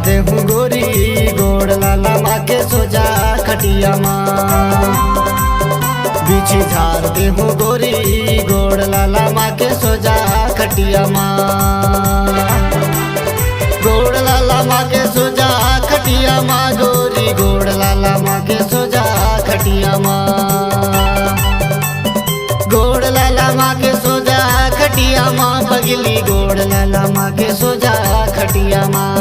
दे हूँ गोरी गोड़ लाला माँ के सोजा खटिया माँ। बिछी झार दे हूँ गोरी गोड़ लाला माँ के सोजा खटिया माँ। गोड़ लाला माँ के सोजा खटिया माँ गोरी गोड़ लाला माँ के सोजा खटिया माँ। गोड़ लाला माँ के सोजा खटिया माँ पगली गोड़ लाला माँ के सोजा खटिया माँ।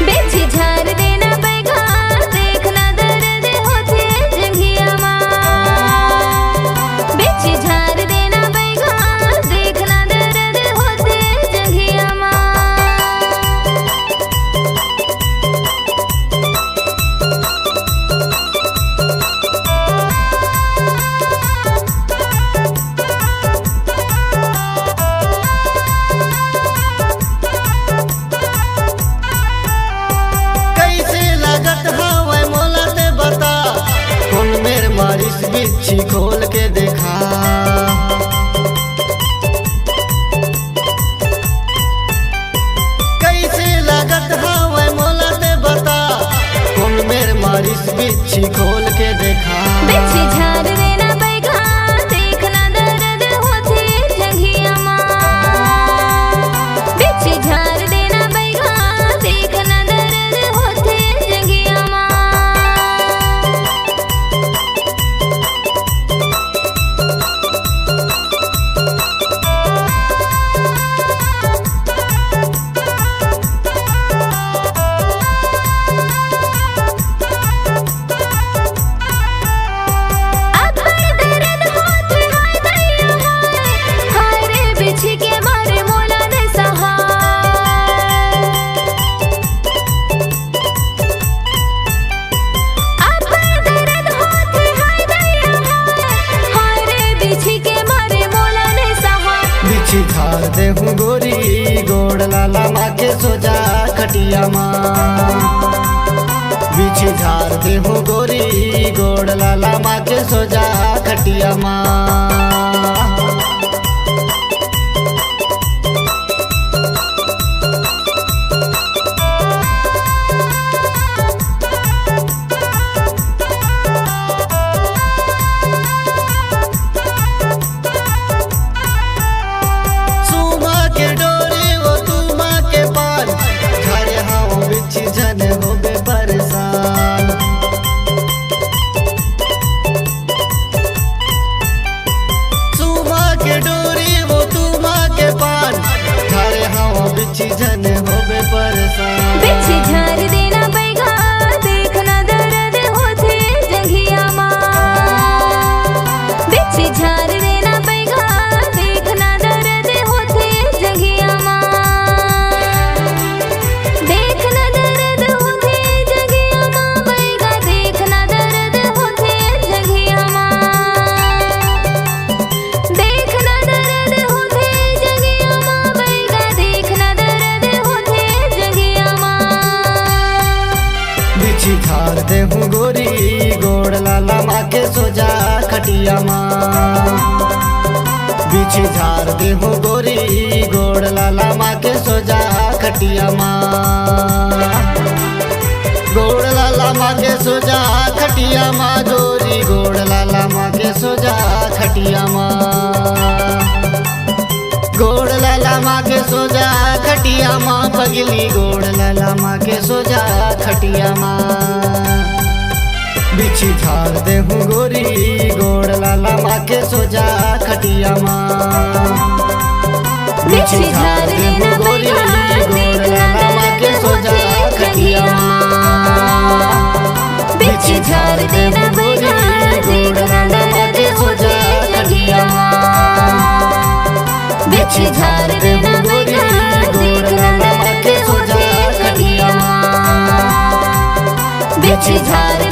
बिछी झार देना पैगा देखना दर्द होते जंघिया माँ। बिछी झार देना पैगा देखना दर्द होते जंघिया माँ। बिच्छी खोल के देखा कैसे लागत हवे मोला ते बता कौन मेर मारिस बिच्छी खोल के देखा। बिच्छी झार देना पैगा देखना दर्द होते जंघिया माँ। बिच्छी झार देना पैगा देखना दर्द होते जंघिया माँ। बिच्छी झार दे हूँ गोरी गोड़ लाला माँ के सोजा खटिया माँ। बिच्छी झार दे हूँ गोरी गोड़ लाला माँ के सोजा खटिया माँ। बिच्छी झन होबे परेशान। बिच्छी झार देना पैगा देखना दर्द होते जंघिया माँ। बिच्छी झार देना पैगा देखना दर्द होते जंघिया माँ। देखना दर्द होते जंघिया माँ पैगा देखना दर्द होते जंघिया माँ। देखना दर्द होते जंघिया माँ पैगा देखना बिच्छी झार दे हूँ गोरी गोड़ लाला माँ के सोजा खटिया माँ। बिच्छी झार दे हूँ गोरी गोड़ लाला माँ के सोजा खटिया माँ। गोड़ लाला माँ के सोजा खटिया माँ गोरी गोड़ लाला माँ के सोजा खटिया माँ। गोड़ लाला माँ के सोजा खटिया माँ पगली गोड़ लाला माँ के सोजा खटिया माँ। बिच्छी झार दे हूँ गोरी गोड़ लाला माँ के सोजा खटिया माँ। बिच्छी झार दे हूँ गोरी गोड़ लाला माँ के सोजा खटिया माँ। बिच्छी झार दे हूँ गोरी गोड़ लाला माँ के सोजा खटिया माँ। बिच्छी झार दे हूँ गोरी गोड़ लाला माँ के सोजा खटिया माँ। बिच्छी झार